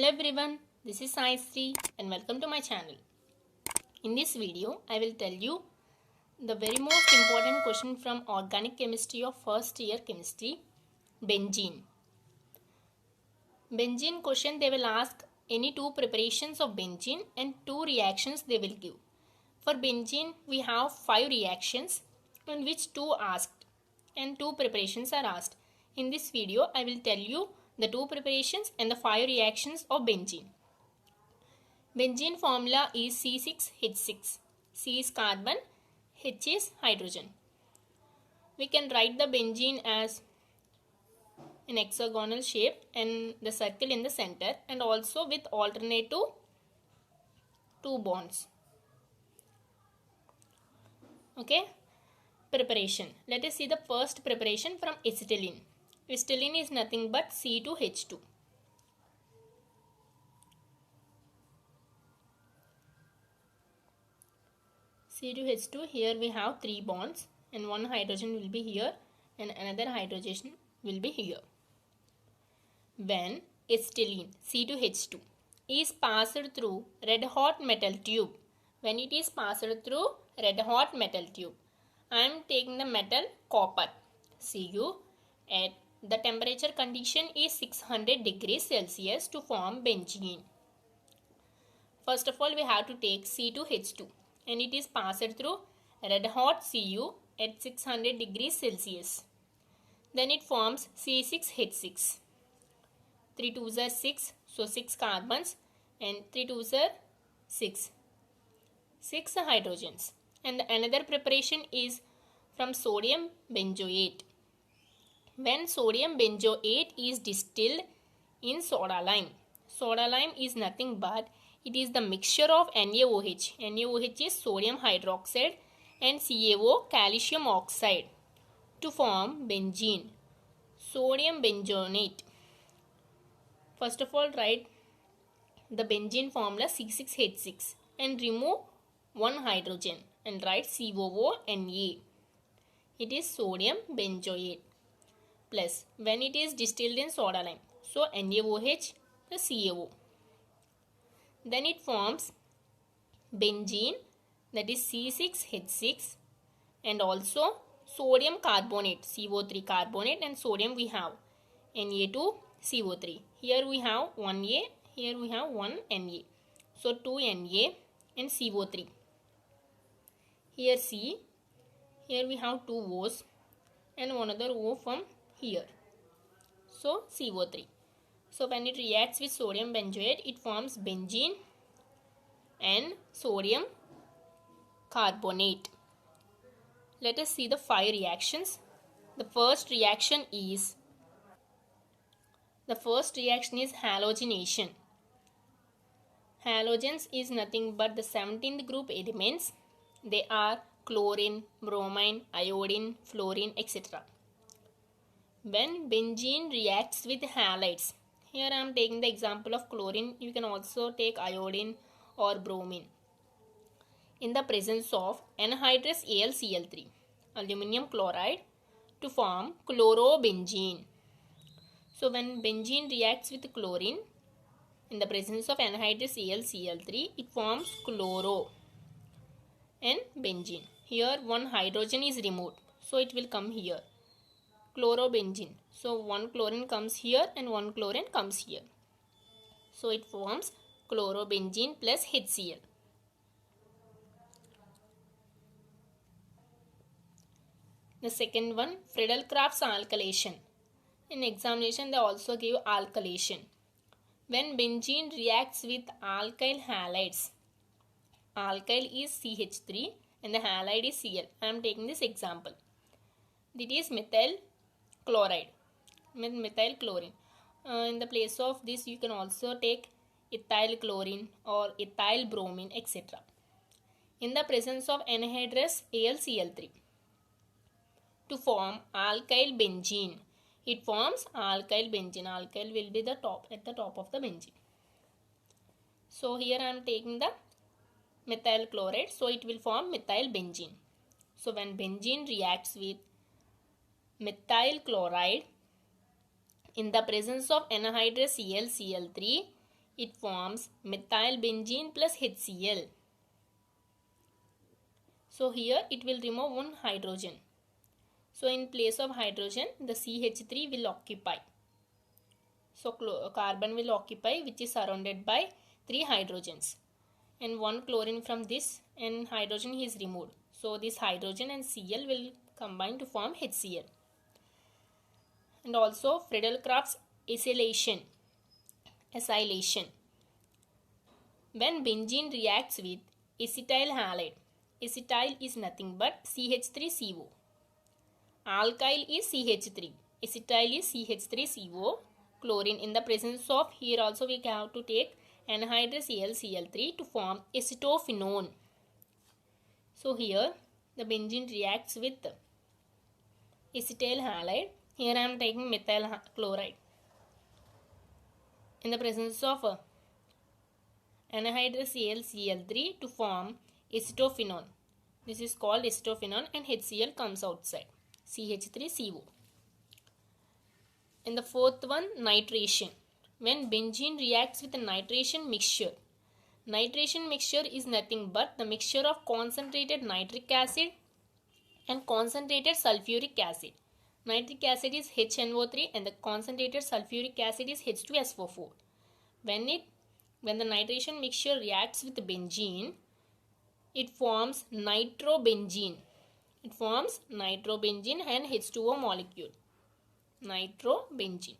everyone, this is Sai Sri and welcome to my channel. In this video, I will tell you the very most important question from organic chemistry of first year chemistry, benzene. Benzene question, they will ask any two preparations of benzene and two reactions they will give. For benzene, we have 5 reactions in which 2 asked and 2 preparations are asked. In this video, I will tell you the 2 preparations and the 5 reactions of benzene. Benzene formula is C6H6. C is carbon, H is hydrogen. We can write the benzene as an hexagonal shape and the circle in the center, and also with alternative 2 bonds. Okay, preparation. Let us see the first preparation from acetylene. Acetylene is nothing but C2H2. C2H2, here we have 3 bonds and one hydrogen will be here and another hydrogen will be here. When acetylene C2H2 is passed through red hot metal tube, when it is passed through red hot metal tube, I am taking the metal copper Cu at the temperature condition is 600 degrees Celsius to form benzene. First of all, we have to take C2H2 and it is passed through red hot Cu at 600 degrees Celsius. Then it forms C6H6. 3 2s are 6, so 6 carbons and 3 2s are 6. 6 hydrogens. And another preparation is from sodium benzoate. When sodium benzoate is distilled in soda lime is nothing but it is the mixture of NaOH. NaOH is sodium hydroxide and CaO calcium oxide to form benzene. Sodium benzoate. First of all, write the benzene formula C6H6 and remove one hydrogen and write COO-Na. It is sodium benzoate. Plus, when it is distilled in soda lime, so NaOH plus CaO. Then it forms benzene, that is C6H6, and also sodium carbonate, CO3 carbonate, and sodium we have Na2CO3. Here we have 1A, here we have 1 Na. So 2 Na and CO3. Here C, here we have 2 O's and one other O from here. So CO3. So when it reacts with sodium benzoate, it forms benzene and sodium carbonate. Let us see the 5 reactions. The first reaction is halogenation. Halogens is nothing but the 17th group elements. They are chlorine, bromine, iodine, fluorine, etc. When benzene reacts with halides, here I am taking the example of chlorine, you can also take iodine or bromine. In the presence of anhydrous AlCl3, aluminum chloride, to form chlorobenzene. So when benzene reacts with chlorine, in the presence of anhydrous AlCl3, it forms chloro and benzene. Here one hydrogen is removed, so it will come here. Chlorobenzene. So one chlorine comes here and one chlorine comes here. So it forms chlorobenzene plus HCl. The second one, Friedel-Crafts alkylation. In examination, they also give alkylation. When benzene reacts with alkyl halides, alkyl is CH3 and the halide is Cl. I am taking this example. It is methyl chloride, methyl chlorine. In the place of this, you can also take ethyl chlorine or ethyl bromine, etc. In the presence of anhydrous AlCl3, to form alkyl benzene, it forms alkyl benzene. Alkyl will be at the top of the benzene. So here I am taking the methyl chloride, so it will form methyl benzene. So when benzene reacts with methyl chloride in the presence of anhydrous ClCl3, it forms methyl benzene plus HCl. So here it will remove one hydrogen. So in place of hydrogen, the CH3 will occupy. So carbon will occupy, which is surrounded by 3 hydrogens. And 1 chlorine from this, and hydrogen is removed. So this hydrogen and Cl will combine to form HCl. And also Friedel-Crafts acylation. When benzene reacts with acetyl halide, acetyl is nothing but CH3CO. Alkyl is CH3, acetyl is CH3CO. Chlorine, in the presence of, here also we have to take anhydrous AlCl3 to form acetophenone. So here the benzene reacts with acetyl halide. Here I am taking methyl chloride. In the presence of anhydrous AlCl3 to form acetophenone. This is called acetophenone, and HCl comes outside, CH3CO. In the fourth one, nitration. When benzene reacts with a nitration mixture, nitration mixture is nothing but the mixture of concentrated nitric acid and concentrated sulfuric acid. Nitric acid is HNO3 and the concentrated sulfuric acid is H2SO4. When the nitration mixture reacts with benzene, it forms nitrobenzene. It forms nitrobenzene and H2O molecule. Nitrobenzene.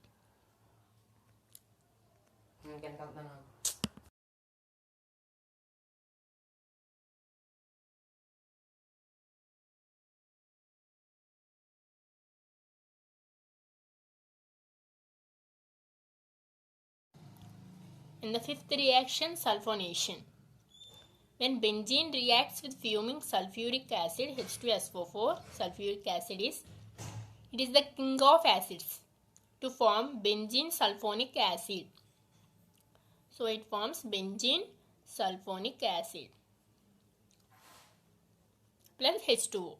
In the fifth reaction, sulfonation. When benzene reacts with fuming sulfuric acid, H2SO4, sulfuric acid is the king of acids, to form benzene sulfonic acid. So it forms benzene sulfonic acid plus H2O.